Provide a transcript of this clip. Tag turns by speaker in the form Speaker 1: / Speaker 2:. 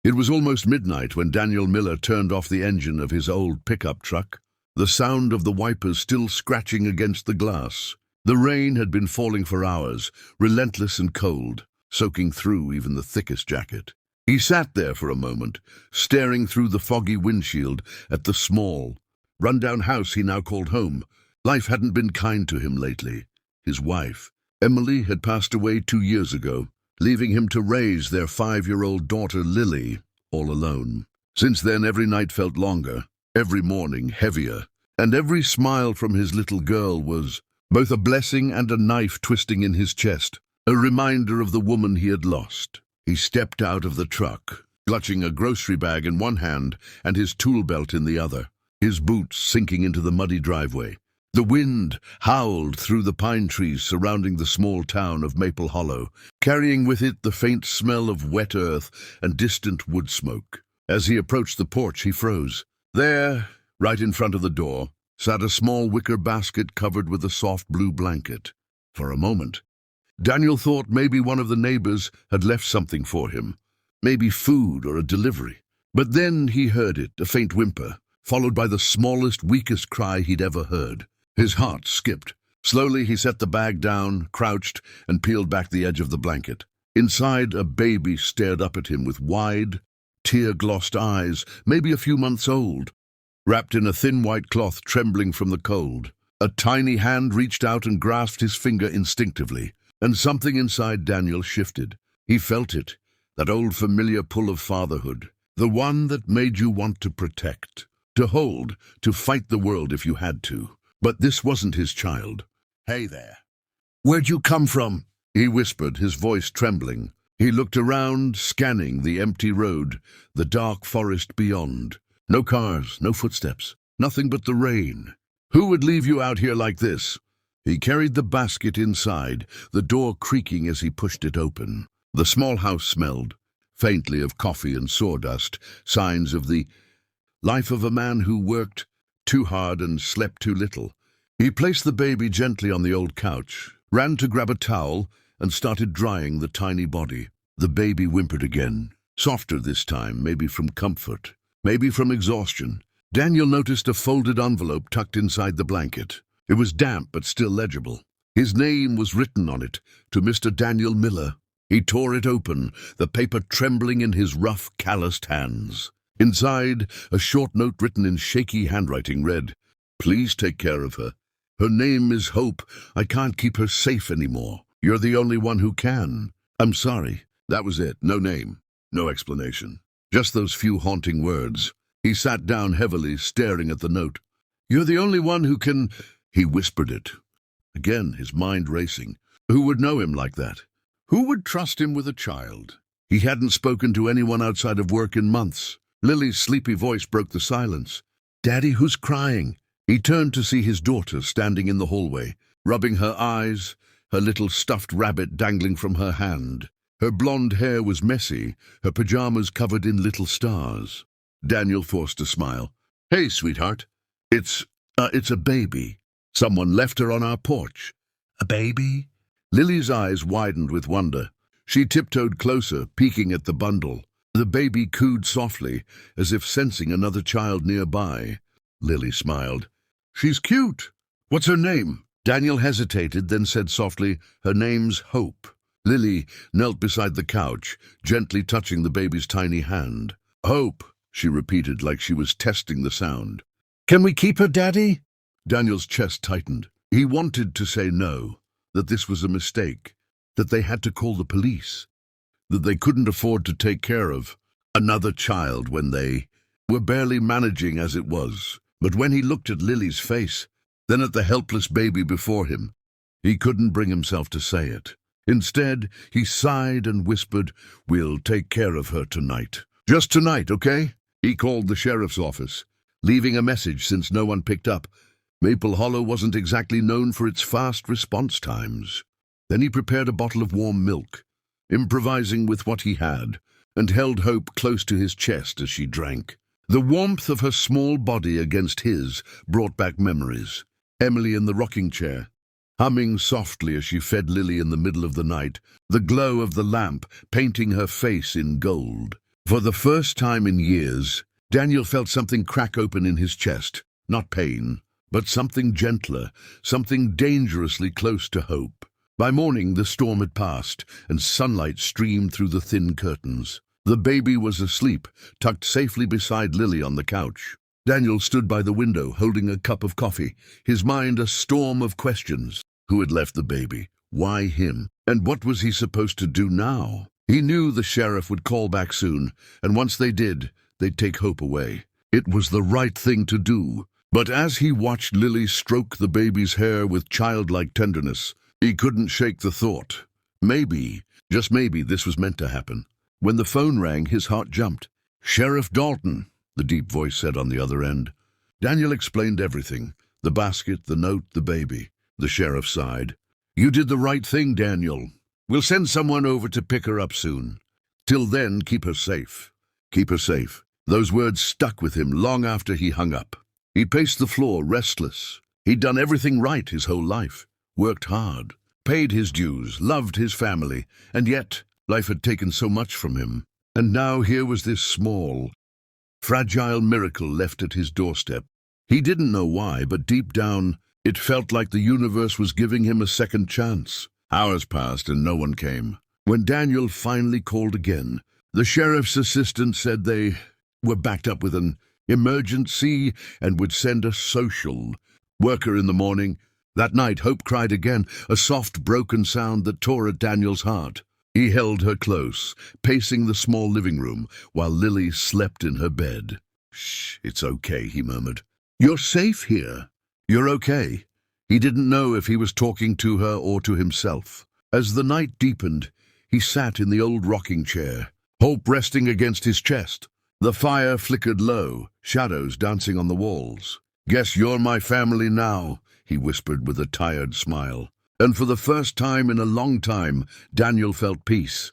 Speaker 1: It was almost midnight when Daniel Miller turned off the engine of his old pickup truck, the sound of the wipers still scratching against the glass. The rain had been falling for hours, relentless and cold, soaking through even the thickest jacket. He sat there for a moment, staring through the foggy windshield at the small, run-down house he now called home. Life hadn't been kind to him lately. His wife, Emily, had passed away 2 years ago, leaving him to raise their 5-year-old daughter Lily all alone. Since then, every night felt longer, every morning heavier, and every smile from his little girl was both a blessing and a knife twisting in his chest, a reminder of the woman he had lost. He stepped out of the truck, clutching a grocery bag in one hand and his tool belt in the other, his boots sinking into the muddy driveway. The wind howled through the pine trees surrounding the small town of Maple Hollow, carrying with it the faint smell of wet earth and distant wood smoke. As he approached the porch, he froze. There, right in front of the door, sat a small wicker basket covered with a soft blue blanket. For a moment, Daniel thought maybe one of the neighbors had left something for him, maybe food or a delivery. But then he heard it, a faint whimper, followed by the smallest, weakest cry he'd ever heard. His heart skipped. Slowly he set the bag down, crouched, and peeled back the edge of the blanket. Inside, a baby stared up at him with wide, tear-glossed eyes, maybe a few months old, wrapped in a thin white cloth trembling from the cold. A tiny hand reached out and grasped his finger instinctively, and something inside Daniel shifted. He felt it, that old familiar pull of fatherhood, the one that made you want to protect, to hold, to fight the world if you had to. But this wasn't his child. "Hey there. Where'd you come from?" he whispered, his voice trembling. He looked around, scanning the empty road, the dark forest beyond. No cars, no footsteps, nothing but the rain. Who would leave you out here like this? He carried the basket inside, the door creaking as he pushed it open. The small house smelled, faintly, of coffee and sawdust, signs of the life of a man who worked too hard and slept too little. He placed the baby gently on the old couch, ran to grab a towel, and started drying the tiny body. The baby whimpered again, softer this time, maybe from comfort, maybe from exhaustion. Daniel noticed a folded envelope tucked inside the blanket. It was damp but still legible. His name was written on it, to Mr. Daniel Miller. He tore it open, the paper trembling in his rough, calloused hands. Inside, a short note written in shaky handwriting read, "Please take care of her. Her name is Hope. I can't keep her safe anymore. You're the only one who can. I'm sorry." That was it. No name, no explanation. Just those few haunting words. He sat down heavily, staring at the note. "You're the only one who can—" He whispered it. Again, his mind racing. Who would know him like that? Who would trust him with a child? He hadn't spoken to anyone outside of work in months. Lily's sleepy voice broke the silence. "Daddy, who's crying?" He turned to see his daughter standing in the hallway, rubbing her eyes, her little stuffed rabbit dangling from her hand. Her blonde hair was messy, her pajamas covered in little stars. Daniel forced a smile. "Hey, sweetheart. It's a baby. Someone left her on our porch." "A baby?" Lily's eyes widened with wonder. She tiptoed closer, peeking at the bundle. The baby cooed softly, as if sensing another child nearby. Lily smiled. "She's cute. What's her name?" Daniel hesitated, then said softly, "Her name's Hope." Lily knelt beside the couch, gently touching the baby's tiny hand. "Hope," she repeated like she was testing the sound. "Can we keep her, Daddy?" Daniel's chest tightened. He wanted to say no, that this was a mistake, that they had to call the police, that they couldn't afford to take care of another child when they were barely managing as it was. But when he looked at Lily's face, then at the helpless baby before him, he couldn't bring himself to say it. Instead, he sighed and whispered, "We'll take care of her tonight. Just tonight, okay?" He called the sheriff's office, leaving a message since no one picked up. Maple Hollow wasn't exactly known for its fast response times. Then he prepared a bottle of warm milk, improvising with what he had, and held Hope close to his chest as she drank. The warmth of her small body against his brought back memories. Emily in the rocking chair, humming softly as she fed Lily in the middle of the night, the glow of the lamp painting her face in gold. For the first time in years, Daniel felt something crack open in his chest. Not pain, but something gentler, something dangerously close to hope. By morning, the storm had passed, and sunlight streamed through the thin curtains. The baby was asleep, tucked safely beside Lily on the couch. Daniel stood by the window, holding a cup of coffee, his mind a storm of questions. Who had left the baby? Why him? And what was he supposed to do now? He knew the sheriff would call back soon, and once they did, they'd take hope away. It was the right thing to do. But as he watched Lily stroke the baby's hair with childlike tenderness, he couldn't shake the thought. Maybe, just maybe, this was meant to happen. When the phone rang, his heart jumped. "Sheriff Dalton," the deep voice said on the other end. Daniel explained everything. The basket, the note, the baby. The sheriff sighed. "You did the right thing, Daniel. We'll send someone over to pick her up soon. Till then, keep her safe. Keep her safe." Those words stuck with him long after he hung up. He paced the floor, restless. He'd done everything right his whole life, worked hard, paid his dues, loved his family, and yet life had taken so much from him. And now here was this small, fragile miracle left at his doorstep. He didn't know why, but deep down, it felt like the universe was giving him a second chance. Hours passed and no one came. When Daniel finally called again, the sheriff's assistant said they were backed up with an emergency and would send a social worker in the morning. That night, Hope cried again, a soft, broken sound that tore at Daniel's heart. He held her close, pacing the small living room, while Lily slept in her bed. "Shh, it's okay," he murmured. "You're safe here. You're okay." He didn't know if he was talking to her or to himself. As the night deepened, he sat in the old rocking chair, Hope resting against his chest. The fire flickered low, shadows dancing on the walls. "Guess you're my family now," he whispered with a tired smile. And for the first time in a long time, Daniel felt peace.